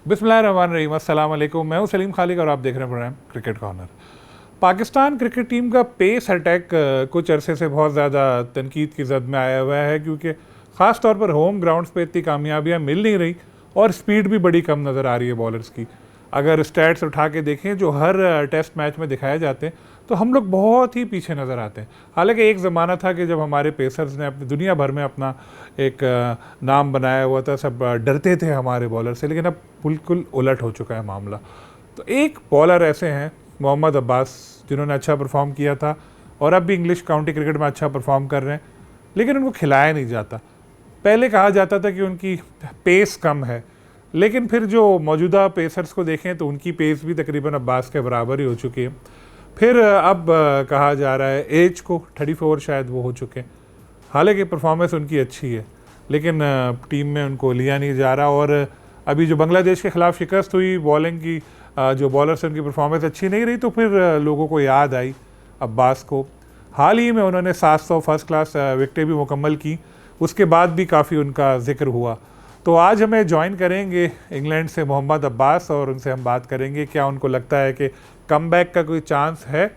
बिस्मिल्लाहिर्रहमानिर्रहीम, अस्सलाम वालेकुम। मैं हूं सलीम खालिक और आप देख रहे हैं programme cricket corner. Pakistan cricket team का पेस अटैक कुछ अरसे से बहुत ज़्यादा तनकीद की जद में आया हुआ है, क्योंकि ख़ास तौर पर होम ग्राउंड्स पे इतनी कामयाबियाँ मिल नहीं रही और स्पीड भी बड़ी कम नज़र आ रही है बॉलर्स की। अगर स्टैट्स उठा के देखें जो हर टेस्ट मैच में दिखाए जाते हैं, तो हम लोग बहुत ही पीछे नज़र आते हैं। हालांकि एक ज़माना था कि जब हमारे पेसर्स ने अपनी दुनिया भर में अपना एक नाम बनाया हुआ था, सब डरते थे हमारे बॉलर से, लेकिन अब बिल्कुल उलट हो चुका है मामला। तो एक बॉलर ऐसे हैं मोहम्मद अब्बास, जिन्होंने अच्छा परफॉर्म किया था और अब भी इंग्लिश काउंटी क्रिकेट में अच्छा परफॉर्म कर रहे हैं, लेकिन उनको खिलाया नहीं जाता। पहले कहा जाता था कि उनकी पेस कम है, लेकिन फिर जो मौजूदा पेसर्स को देखें तो उनकी पेस भी तकरीबन अब्बास के बराबर ही हो चुकी है। फिर अब कहा जा रहा है एज को 34 शायद वो हो चुके हैं। हालांकि परफॉर्मेंस उनकी अच्छी है, लेकिन टीम में उनको लिया नहीं जा रहा। और अभी जो बांग्लादेश के ख़िलाफ़ शिकस्त हुई बॉलिंग की, जो बॉलर से उनकी परफॉर्मेंस अच्छी नहीं रही, तो फिर लोगों को याद आई अब्बास को। हाल ही में उन्होंने 700 फर्स्ट क्लास विकेटें भी मुकम्मल की, उसके बाद भी काफ़ी उनका जिक्र हुआ। तो आज हमें ज्वाइन करेंगे इंग्लैंड से मोहम्मद अब्बास, और उनसे हम बात करेंगे क्या उनको लगता है कि कमबैक का कोई चांस है।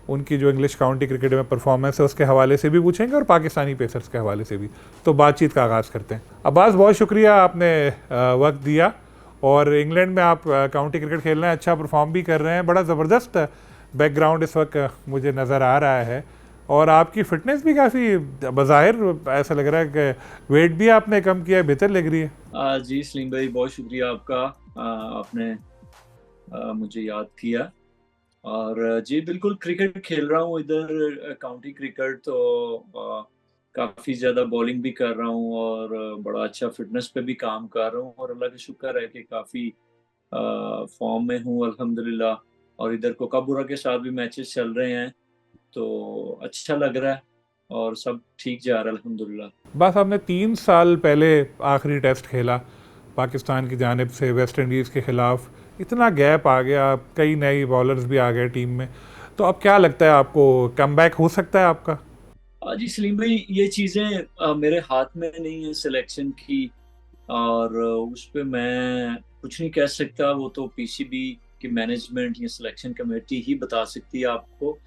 उनकी जो इंग्लिश काउंटी क्रिकेट में परफॉर्मेंस है उसके हवाले से भी पूछेंगे और पाकिस्तानी पेसर्स के हवाले से भी। तो बातचीत का आगाज़ करते हैं। अब्बास, बहुत शुक्रिया आपने वक्त दिया। और इंग्लैंड में आप काउंटी क्रिकेट खेल रहे हैं, अच्छा परफॉर्म भी कर रहे हैं, बड़ा ज़बरदस्त बैकग्राउंड इस वक्त मुझे नज़र आ रहा है। और आपकी फ़िटनेस भी काफ़ी बज़ाहिर ऐसा लग रहा है कि वेट भी आपने कम किया है, बेहतर लग रही है। जी सलीम भाई, बहुत शुक्रिया आपका। आपने मुझे याद किया। और जी बिल्कुल, क्रिकेट खेल रहा हूँ इधर, काउंटी क्रिकेट। तो काफ़ी ज़्यादा बॉलिंग भी कर रहा हूँ और बड़ा अच्छा फिटनेस पे भी काम कर रहा हूँ, और अल्लाह का शुक्र है कि काफ़ी फॉर्म में हूँ अल्हम्दुलिल्लाह। और इधर कोकाबुरा के साथ भी मैचेस चल रहे हैं, तो अच्छा लग रहा है और सब ठीक जा रहा है अल्हम्दुलिल्लाह। बस आपने 3 साल पहले आखिरी टेस्ट खेला पाकिस्तान की जानिब से वेस्ट इंडीज़ के ख़िलाफ़, इतना गैप आ गया, कई नए बॉलर्स भी आ गए टीम में। तो अब क्या लगता है आपको, कमबैक हो सकता है आपका? जी सलीम भाई, ये चीज़ें मेरे हाथ में नहीं है सिलेक्शन की। और उस पे मैं कुछ नहीं कह सकता, वो तो पीसीबी की मैनेजमेंट या सिलेक्शन कमेटी ही बता सकती है आपको।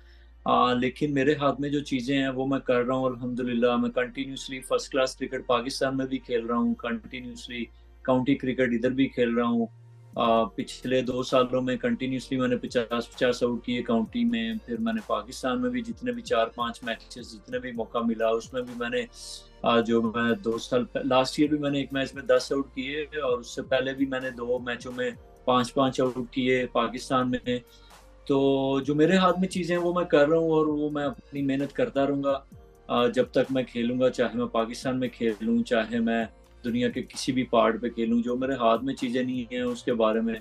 लेकिन मेरे हाथ में जो चीज़ें हैं वो मैं कर रहा हूँ अल्हम्दुलिल्लाह। मैं continuously first class cricket Pakistan में भी खेल रहा हूँ, कंटिन्यूअसली काउंटी क्रिकेट इधर भी खेल रहा हूँ। पिछले 2 सालों में कंटिन्यूअसली मैंने 50-50 आउट किए काउंटी में। फिर मैंने पाकिस्तान में भी जितने भी 4-5 मैचेस, जितने भी मौका मिला उसमें भी मैंने जो मैं 2 साल लास्ट ईयर भी मैंने 1 मैच में 10 आउट किए, और उससे पहले भी मैंने 2 मैचों में 5-5 आउट किए पाकिस्तान में। तो जो मेरे हाथ में चीज़ें हैं वो मैं कर रहा हूँ, और वो मैं अपनी मेहनत करता रहूँगा जब तक मैं खेलूँगा, चाहे मैं पाकिस्तान में खेलूँ, चाहे मैं दुनिया के किसी भी पार्ट पे खेलूँ। जो मेरे हाथ में चीज़ें नहीं हैं उसके बारे में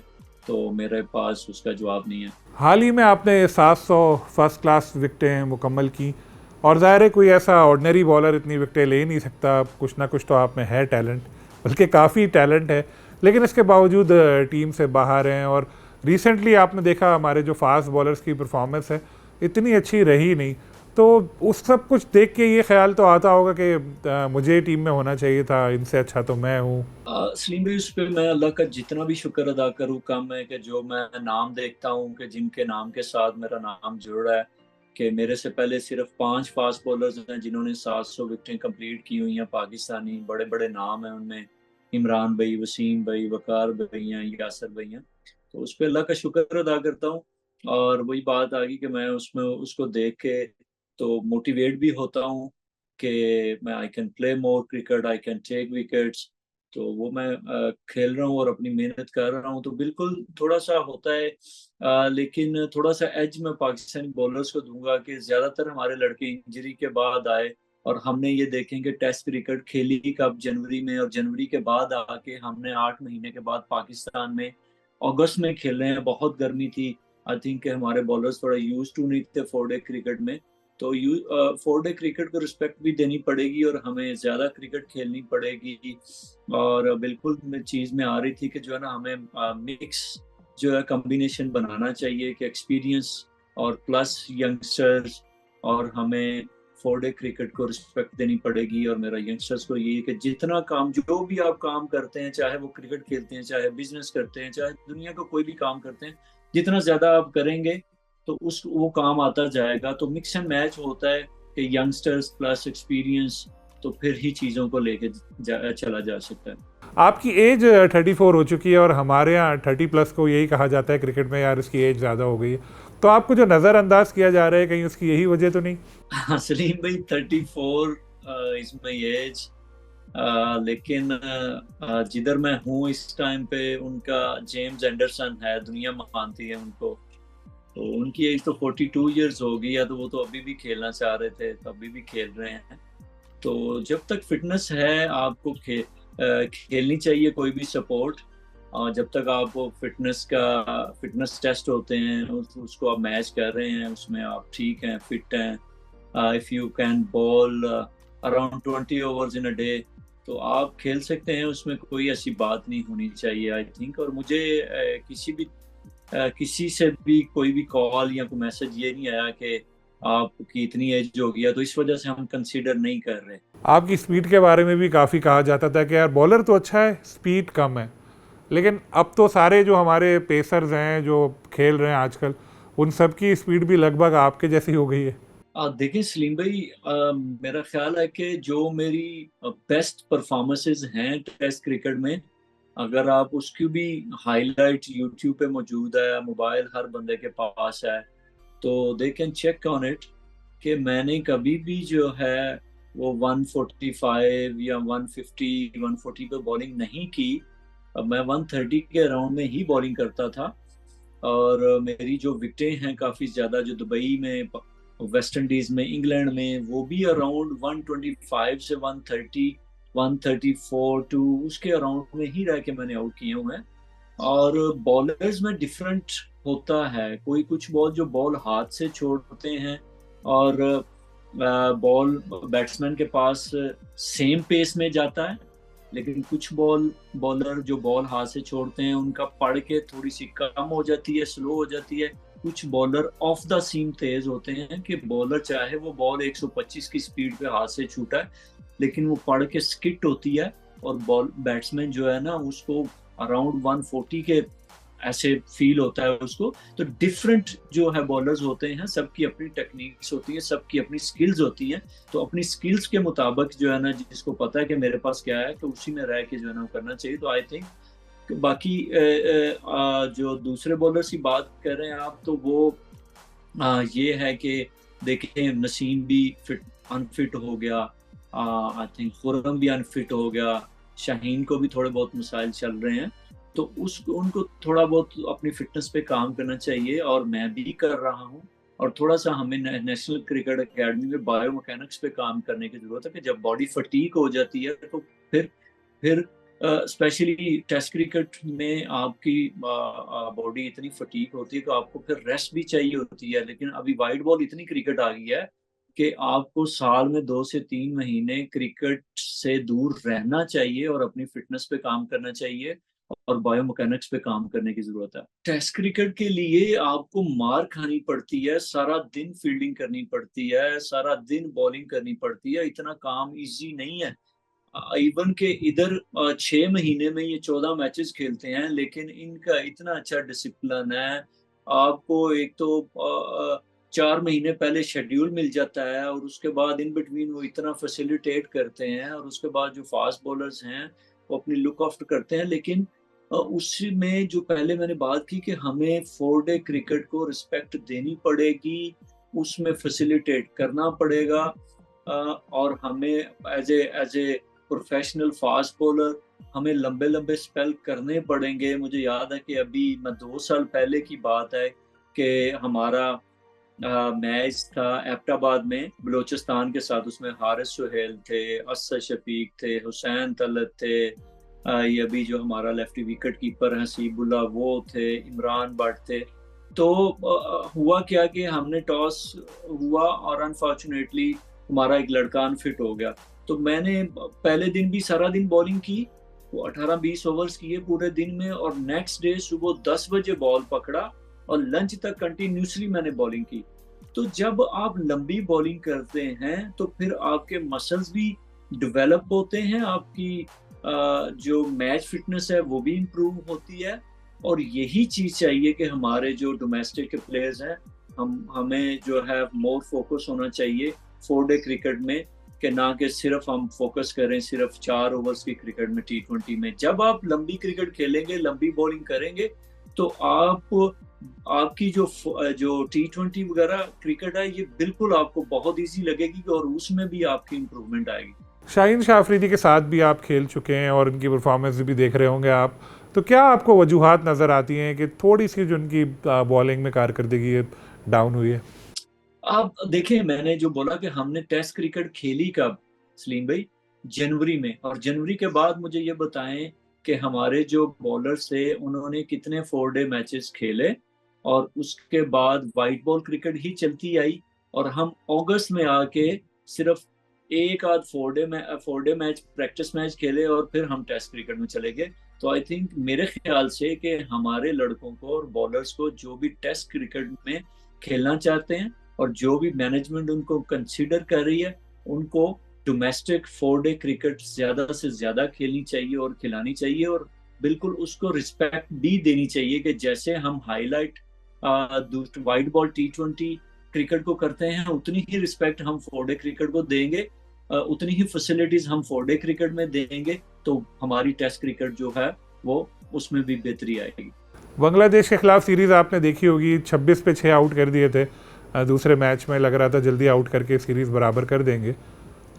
तो मेरे पास उसका जवाब नहीं है। हाल ही में आपने 700 फर्स्ट क्लास विकेटें मुकम्मल की, और ज़ाहिर है कोई ऐसा ऑर्डिनरी बॉलर इतनी विकेटें ले नहीं सकता, कुछ ना कुछ तो आप में है टैलेंट, बल्कि काफ़ी टैलेंट है। लेकिन इसके बावजूद टीम से बाहर हैं। और रिसेंटली आपने देखा हमारे जो फास्ट बॉलर्स की परफॉर्मेंस है इतनी अच्छी रही नहीं। तो उस सब कुछ देख के ये ख्याल तो आता होगा कि मुझे टीम में होना चाहिए था, इनसे अच्छा तो मैं हूँ। सलीम भाई, उस पे मैं अल्लाह का जितना भी शुक्र अदा करूँ कम है, कि जो मैं नाम देखता हूँ कि जिनके नाम के साथ मेरा नाम जुड़ रहा है, कि मेरे से पहले सिर्फ 5 फास्ट बॉलर्स हैं जिन्होंने 700 विकेटें कंप्लीट की हुई हैं पाकिस्तानी। बड़े-बड़े नाम हैं उनमें, इमरान भाई, वसीम भाई, वकार भाई हैं, यासिर भाई हैं। तो उस पे अल्लाह का शुक्र अदा करता हूँ। और वही बात आ गई कि मैं उसमें उसको देख के तो मोटिवेट भी होता हूँ कि मैं I can play more cricket, I can take wickets. तो वो मैं खेल रहा हूँ और अपनी मेहनत कर रहा हूँ, तो बिल्कुल थोड़ा-सा होता है। लेकिन थोड़ा-सा एज मैं पाकिस्तानी बॉलर्स को दूँगा कि ज़्यादातर हमारे लड़के इंजरी के बाद आए, और हमने ये देखें कि टेस्ट क्रिकेट खेली कब जनवरी में, और जनवरी के बाद आके हमने 8 महीने के बाद पाकिस्तान में अगस्त में खेले हैं। बहुत गर्मी थी। आई थिंक कि हमारे बॉलर्स थोड़ा यूज़्ड टू नहीं थे 4 डे क्रिकेट में। तो 4 डे क्रिकेट को रिस्पेक्ट भी देनी पड़ेगी और हमें ज़्यादा क्रिकेट खेलनी पड़ेगी। और बिल्कुल में चीज़ में आ रही थी कि जो है ना, हमें मिक्स जो है कॉम्बिनेशन बनाना चाहिए, कि एक्सपीरियंस और प्लस यंगस्टर्स, और हमें 4 डे क्रिकेट को रिस्पेक्ट देनी पड़ेगी। और मेरा यंगस्टर्स को ये है कि जितना काम, जो भी आप काम करते हैं, चाहे वो क्रिकेट खेलते हैं, चाहे बिजनेस करते हैं, चाहे दुनिया का कोई भी काम करते हैं, जितना ज्यादा आप करेंगे तो उस वो काम आता जाएगा। तो मिक्स एंड मैच होता है कि यंगस्टर्स प्लस एक्सपीरियंस, तो फिर ही चीज़ों को लेके चला जा सकता है। आपकी एज 34 हो चुकी है और हमारे यहाँ 30+ को यही कहा जाता है क्रिकेट में, यार इसकी एज ज़्यादा हो गई है। तो आपको जो नज़रअंदाज किया जा रहा है, कहीं उसकी यही वजह तो नहीं? हाँ सलीम भाई, 34 इज माई एज। लेकिन जिधर मैं हूँ इस टाइम पे, उनका जेम्स एंडरसन है, दुनिया मानती है उनको। तो उनकी एज तो 42 ईयर्स हो गई है, तो वो तो अभी भी खेलना चाह रहे थे, तो अभी भी खेल रहे हैं। तो जब तक फिटनेस है आपको खेलनी चाहिए कोई भी सपोर्ट। और जब तक आप वो फिटनेस टेस्ट होते हैं, उसको आप मैच कर रहे हैं, उसमें आप ठीक हैं, फिट हैं, if you can ball around 20 overs in a day, तो आप खेल सकते हैं। उसमें कोई ऐसी बात नहीं होनी चाहिए आई थिंक। और मुझे किसी से भी कोई भी कॉल या कोई मैसेज ये नहीं आया कि आपकी इतनी एज हो गया, तो इस वजह से हम कंसीडर नहीं कर रहे। आपकी स्पीड के बारे में भी काफ़ी कहा जाता था कि यार बॉलर तो अच्छा है, स्पीड कम है। लेकिन अब तो सारे जो हमारे पेसर्स हैं जो खेल रहे हैं आजकल, उन सब की स्पीड भी लगभग आपके जैसी हो गई है। देखिए सलीम भाई, मेरा ख्याल है कि जो मेरी बेस्ट परफॉर्मेंसेस हैं टेस्ट क्रिकेट में, अगर आप उसकी भी हाईलाइट यूट्यूब पे मौजूद है, मोबाइल हर बंदे के पास है, तो they can check on it कि मैंने कभी भी जो है वो 145 या 150 140 पे बॉलिंग नहीं की। अब मैं 130 के अराउंड में ही बॉलिंग करता था। और मेरी जो विकेटें हैं काफ़ी ज़्यादा, जो दुबई में, वेस्ट इंडीज़ में, इंग्लैंड में, वो भी अराउंड 125 से 130 134 टू उसके अराउंड में ही रह के मैंने आउट किए हुए हैं। और बॉलर्स में डिफरेंट होता है, कोई कुछ बॉल जो बॉल हाथ से छोड़ते हैं और बॉल बैट्समैन के पास सेम पेस में जाता है, लेकिन कुछ बॉलर जो बॉल हाथ से छोड़ते हैं उनका पढ़ के थोड़ी सी कम हो जाती है, स्लो हो जाती है। कुछ बॉलर ऑफ द सीम तेज होते हैं कि बॉलर चाहे वो बॉल 125 की स्पीड पे हाथ से छूटा है, लेकिन वो पढ़ के स्किट होती है और बॉल बैट्समैन जो है ना उसको अराउंड 140 के ऐसे फील होता है उसको। तो डिफरेंट जो है बॉलर्स होते हैं, सबकी अपनी टेक्निक्स होती हैं, सबकी अपनी स्किल्स होती हैं। तो अपनी स्किल्स के मुताबिक जो है ना, जिसको पता है कि मेरे पास क्या है, तो उसी में रह के जो है ना वो करना चाहिए। तो आई थिंक बाकी जो दूसरे बॉलर्स की बात कर रहे हैं आप, तो वो ये है कि देखें, नसीम भी अनफिट हो गया, आई थिंक खुरम भी अनफिट हो गया, शाहीन को भी थोड़े बहुत मसाइल चल रहे हैं। तो उनको थोड़ा बहुत अपनी फिटनेस पे काम करना चाहिए, और मैं भी कर रहा हूँ। और थोड़ा सा हमें नेशनल क्रिकेट एकेडमी में बायो मैकेनिक्स पे काम करने की जरूरत है कि जब बॉडी फटीक हो जाती है तो फिर स्पेशली टेस्ट क्रिकेट में आपकी बॉडी इतनी फटीक होती है तो आपको फिर रेस्ट भी चाहिए होती है। लेकिन अभी वाइड बॉल इतनी क्रिकेट आ गई है कि आपको साल में 2 से 3 महीने क्रिकेट से दूर रहना चाहिए और अपनी फिटनेस पे काम करना चाहिए और बायो मैकेनिक्स पे काम करने की जरूरत है। टेस्ट क्रिकेट के लिए आपको मार खानी पड़ती है, सारा दिन फील्डिंग करनी पड़ती है, सारा दिन बॉलिंग करनी पड़ती है, इतना काम इजी नहीं है। इवन के इधर 6 महीने में ये 14 मैचेस खेलते हैं, लेकिन इनका इतना अच्छा डिसिप्लिन है। आपको एक तो 4 महीने पहले शेड्यूल मिल जाता है, और उसके बाद इन बिटवीन वो इतना फैसिलिटेट करते हैं, और उसके बाद जो फास्ट बॉलर्स हैं वो अपनी लुक आफ्टर करते हैं। लेकिन उसमें जो पहले मैंने बात की कि हमें 4 डे क्रिकेट को रिस्पेक्ट देनी पड़ेगी, उसमें फैसिलिटेट करना पड़ेगा, और हमें as a professional fast bowler हमें लंबे लंबे स्पेल करने पड़ेंगे। मुझे याद है कि अभी 2 साल पहले की बात है कि हमारा मैच था एबटाबाद में बलोचिस्तान के साथ। उसमें हारिस सुहेल थे, असद शफीक थे, हुसैन तलत थे, ये अभी जो हमारा लेफ्टी विकेट कीपर है हसीबुल्ला वो थे, इमरान भट्ट थे। तो हुआ क्या कि हमने टॉस हुआ और अनफॉर्चुनेटली हमारा एक लड़का अनफिट हो गया। तो मैंने पहले दिन भी सारा दिन बॉलिंग की, वो 18-20 ओवर्स किए पूरे दिन में, और नेक्स्ट डे सुबह 10 बजे बॉल पकड़ा और लंच तक कंटिन्यूसली मैंने बॉलिंग की। तो जब आप लंबी बॉलिंग करते हैं तो फिर आपके मसल्स भी डेवलप होते हैं, आपकी जो मैच फिटनेस है वो भी इम्प्रूव होती है। और यही चीज़ चाहिए कि हमारे जो डोमेस्टिक प्लेयर्स हैं, हमें जो है मोर फोकस होना चाहिए 4 डे क्रिकेट में, कि ना कि सिर्फ हम फोकस करें सिर्फ 4 ओवर्स की क्रिकेट में, T20 में। जब आप लंबी क्रिकेट खेलेंगे, लंबी बॉलिंग करेंगे, तो आपकी जो T20 वगैरह क्रिकेट है, ये बिल्कुल आपको बहुत ईजी लगेगी और उसमें भी आपकी इम्प्रूवमेंट आएगी। शाहीन शाह अफरीदी के साथ भी आप खेल चुके हैं और उनकी परफॉर्मेंस भी देख रहे होंगे आप, तो क्या आपको वजूहात नज़र आती हैं कि थोड़ी सी जो उनकी बॉलिंग में कारकर्दगी है डाउन हुई है? आप देखिए, मैंने जो बोला कि हमने टेस्ट क्रिकेट खेली कब सलीम भाई, जनवरी में। और जनवरी के बाद मुझे ये बताएं कि हमारे जो बॉलर्स थे उन्होंने कितने 4 डे मैचेस खेले, और उसके बाद वाइट बॉल क्रिकेट ही चलती आई, और हम अगस्त में आके सिर्फ एक आध 4 डे मैच, प्रैक्टिस मैच खेले, और फिर हम टेस्ट क्रिकेट में चले गए। तो आई थिंक, मेरे ख्याल से, कि हमारे लड़कों को और बॉलर्स को जो भी टेस्ट क्रिकेट में खेलना चाहते हैं और जो भी मैनेजमेंट उनको कंसीडर कर रही है, उनको डोमेस्टिक 4 डे क्रिकेट ज्यादा से ज्यादा खेलनी चाहिए और खिलानी चाहिए, और बिल्कुल उसको रिस्पेक्ट भी देनी चाहिए कि जैसे हम highlight white ball T20 cricket को करते हैं, उतनी ही रिस्पेक्ट हम 4 डे क्रिकेट को देंगे, उतनी ही फैसिलिटीज हम 4 डे क्रिकेट में देंगे, तो हमारी टेस्ट क्रिकेट जो है वो उसमें भी बेहतरी आएगी। बांग्लादेश के खिलाफ सीरीज़ आपने देखी होगी, 26 पे 6 आउट कर दिए थे। दूसरे मैच में लग रहा था जल्दी आउट करके सीरीज़ बराबर कर देंगे,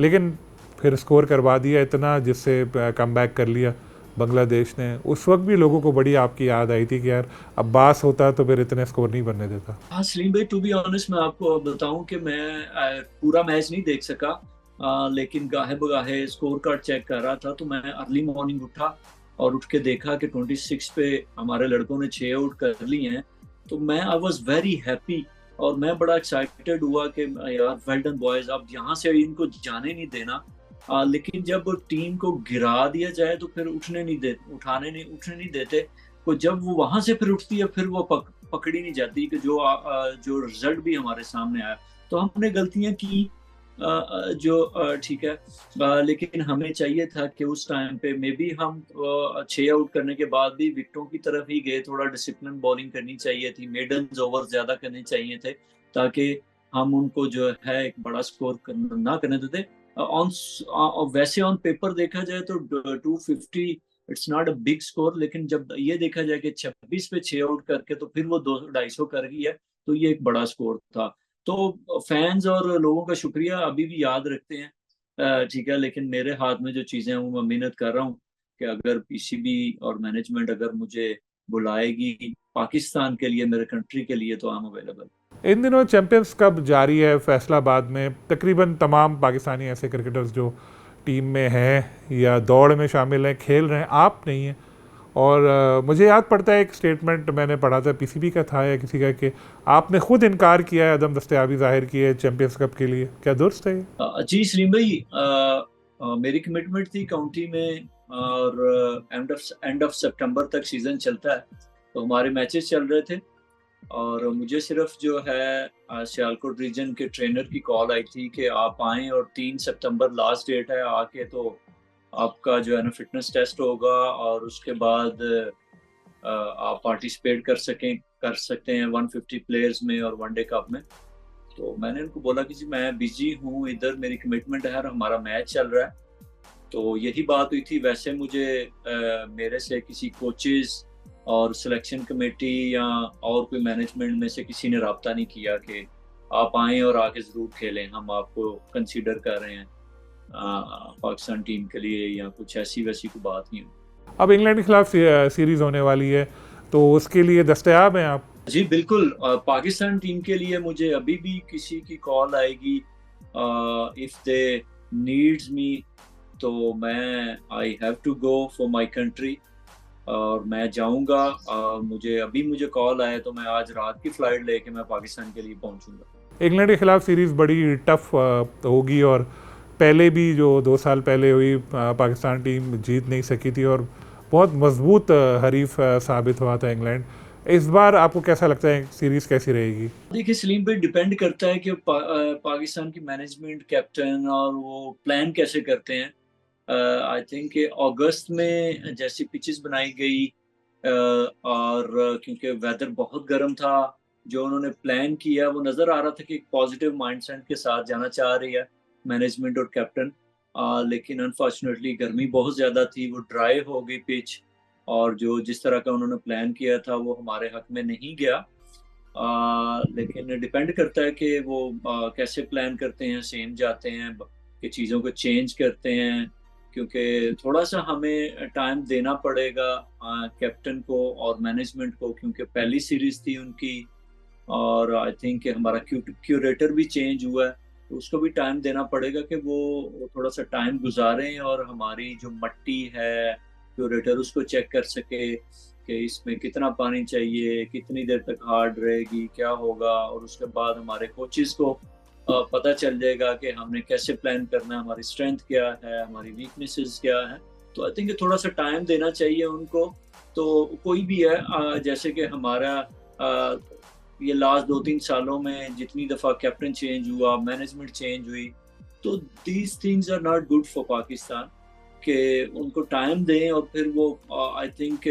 लेकिन फिर स्कोर करवा दिया इतना जिससे कमबैक कर लिया बांग्लादेश ने। उस वक्त भी लोगों को बड़ी आपकी याद आई थी कि यार अब्बास होता तो फिर इतने स्कोर नहीं बनने देता। हाँ सलीम भाई, टू बी ऑनेस्ट मैं आपको बताऊं कि मैं पूरा मैच नहीं देख सका, लेकिन गाहे बगाहे स्कोर कार्ड चेक कर रहा था, तो मैं अर्ली मॉर्निंग उठा और उठ के देखा कि 26 पे हमारे लड़कों ने 6 आउट कर लिए हैं। तो मैं आई वॉज वेरी हैप्पी, और मैं बड़ा एक्साइटेड हुआ कि यार वेल डन बॉयज, अब यहाँ से इनको जाने नहीं देना। लेकिन जब टीम को गिरा दिया जाए तो फिर उठने नहीं देते। तो जब वो वहां से फिर उठती है, फिर वो पकड़ी नहीं जाती, कि जो रिजल्ट भी हमारे सामने आया। तो हमने गलतियां की, जो ठीक है, लेकिन हमें चाहिए था कि उस टाइम पे मे बी हम 6 आउट करने के बाद भी विकेटों की तरफ ही गए, थोड़ा डिसिप्लिन बॉलिंग करनी चाहिए थी, मेडन ओवर ज्यादा करने चाहिए थे, ताकि हम उनको जो है एक बड़ा स्कोर ना करने देते। ऑन वैसे ऑन पेपर देखा जाए तो 250 it's not a big score, लेकिन जब ये देखा जाए कि 26 पे 6 आउट करके तो फिर वो 200-250 कर गई है, तो ये एक बड़ा स्कोर था। तो फैंस और लोगों का शुक्रिया अभी भी याद रखते हैं, ठीक है, लेकिन मेरे हाथ में जो चीज़ें हैं वो मैं मेहनत कर रहा हूँ कि अगर पीसीबी और मैनेजमेंट अगर मुझे बुलाएगी पाकिस्तान के लिए, मेरे कंट्री के लिए, तो आई एम अवेलेबल। इन दिनों चैंपियंस कप जारी है फैसलाबाद में। तकरीबन तमाम पाकिस्तानी ऐसे क्रिकेटर्स जो टीम में हैं या दौड़ में शामिल हैं खेल रहे हैं, आप नहीं हैं। और मुझे याद पड़ता है एक स्टेटमेंट मैंने पढ़ा था, पीसीबी का था या किसी का, कि आपने खुद इनकार किया है, अदम दस्तयाबी जाहिर की है चैंपियंस कप के लिए। क्या दुरुस्त है? जी सलीम भाई, मेरी कमिटमेंट थी काउंटी में, और एंड ऑफ सितंबर तक सीजन चलता है, तो हमारे मैचेस चल रहे थे, और मुझे सिर्फ जो है सियालकोट रीजन के ट्रेनर की कॉल आई थी कि आप आएँ, और 3 सितंबर लास्ट डेट है, आके तो आपका जो है ना फिटनेस टेस्ट होगा, और उसके बाद आप पार्टिसिपेट कर सकते हैं 150 प्लेयर्स में और वनडे कप में। तो मैंने उनको बोला कि जी मैं बिजी हूँ, इधर मेरी कमिटमेंट है और हमारा मैच चल रहा है। तो यही बात हुई थी। वैसे मुझे मेरे से किसी कोचेस और सिलेक्शन कमेटी या और कोई मैनेजमेंट में से किसी ने रब्ता नहीं किया कि आप आएँ और आके ज़रूर खेलें, हम आपको कंसीडर कर रहे हैं पाकिस्तान टीम के लिए, या कुछ ऐसी वैसी कोई बात नहीं हुई। अब इंग्लैंड के खिलाफ सीरीज़ होने वाली है, तो उसके लिए दस्तयाब हैं आप? जी बिल्कुल, पाकिस्तान टीम के लिए मुझे अभी भी किसी की कॉल आएगी, इफ दे नीड्स मी, तो मैं I have to go for my country, और मैं जाऊंगा। मुझे कॉल आया तो मैं आज रात की फ्लाइट लेके मैं पाकिस्तान के लिए पहुंचूंगा। इंग्लैंड के खिलाफ सीरीज़ बड़ी टफ होगी, और पहले भी जो 2 साल पहले हुई पाकिस्तान टीम जीत नहीं सकी थी, और बहुत मजबूत हरीफ साबित हुआ था इंग्लैंड। इस बार आपको कैसा लगता है सीरीज़ कैसी रहेगी? देखिए सलीम भाई, डिपेंड करता है कि पाकिस्तान की मैनेजमेंट, कैप्टन और वो प्लान कैसे करते हैं। आई थिंक कि अगस्त में जैसी पिचेस बनाई गई, और क्योंकि वेदर बहुत गर्म था, जो उन्होंने प्लान किया वो नज़र आ रहा था कि एक पॉजिटिव माइंडसेट के साथ जाना चाह रही है मैनेजमेंट और कैप्टन। लेकिन अनफॉर्चुनेटली गर्मी बहुत ज़्यादा थी, वो ड्राई हो गई पिच, और जो जिस तरह का उन्होंने प्लान किया था वो हमारे हक में नहीं गया। लेकिन डिपेंड करता है कि वो कैसे प्लान करते हैं, सेम जाते हैं, कि चीज़ों को चेंज करते हैं, क्योंकि थोड़ा-सा हमें टाइम देना पड़ेगा कैप्टन को और मैनेजमेंट को, क्योंकि पहली सीरीज़ थी उनकी, और आई थिंक कि हमारा क्यूरेटर भी चेंज हुआ है, तो उसको भी टाइम देना पड़ेगा कि वो थोड़ा-सा टाइम गुज़ारें और हमारी जो मट्टी है, क्यूरेटर उसको चेक कर सके कि इसमें कितना पानी चाहिए, कितनी देर तक हार्ड रहेगी, क्या होगा, और उसके बाद हमारे कोचेज़ को पता चल जाएगा कि हमने कैसे प्लान करना है, हमारी स्ट्रेंथ क्या है, हमारी वीकनेसेस क्या हैं। तो आई थिंक थोड़ा-सा टाइम देना चाहिए उनको। तो कोई भी है, जैसे कि हमारा ये लास्ट 2-3 सालों में जितनी दफ़ा कैप्टन चेंज हुआ, मैनेजमेंट चेंज हुई, तो these things are not good for Pakistan, कि उनको टाइम दें और फिर वो I think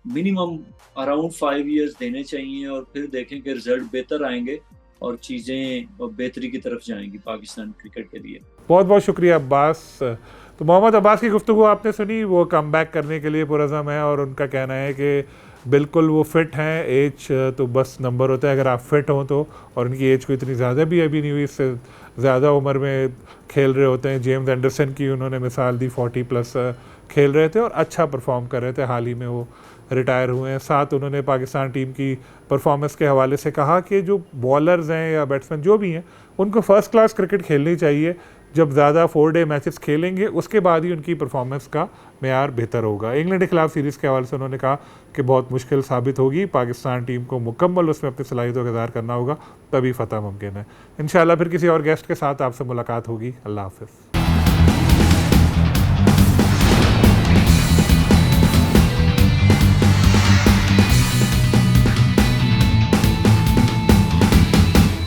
minimum around 5 years देने चाहिए, और फिर देखें कि रिजल्ट बेहतर आएँगे और चीज़ें बेहतरी की तरफ जाएँगी पाकिस्तान क्रिकेट के लिए। बहुत बहुत शुक्रिया अब्बास। तो मोहम्मद अब्बास की गुफ्तगू आपने सुनी, वो कम बैक करने के लिए पुरज़म है और उनका कहना है कि बिल्कुल वो फ़िट हैं। एज तो बस नंबर होता है अगर आप फिट हों तो, और उनकी एज को इतनी ज़्यादा भी अभी नहीं हुई, इससे ज़्यादा उम्र में खेल रहे होते हैं। जेम्स एंडरसन की उन्होंने मिसाल दी, 40+ खेल रहे थे और अच्छा परफॉर्म कर रहे थे। हाल ही में वो रिटायर हुए हैं। साथ उन्होंने पाकिस्तान टीम की परफॉर्मेंस के हवाले से कहा कि जो बॉलर्स हैं या बैट्समैन जो भी हैं, उनको फ़र्स्ट क्लास क्रिकेट खेलनी चाहिए। जब ज़्यादा 4 डे मैचेस खेलेंगे उसके बाद ही उनकी परफॉर्मेंस का मेयार बेहतर होगा। इंग्लैंड के खिलाफ सीरीज़ के हवाले से उन्होंने कहा कि बहुत मुश्किल साबित होगी, पाकिस्तान टीम को मुकम्मल उसमें अपनी सलाहियतों का इज़हार करना होगा, तभी फ़तह मुमकिन है। इंशाल्लाह फिर किसी और गेस्ट के साथ आपसे मुलाकात होगी। अल्लाह हाफ़िज़।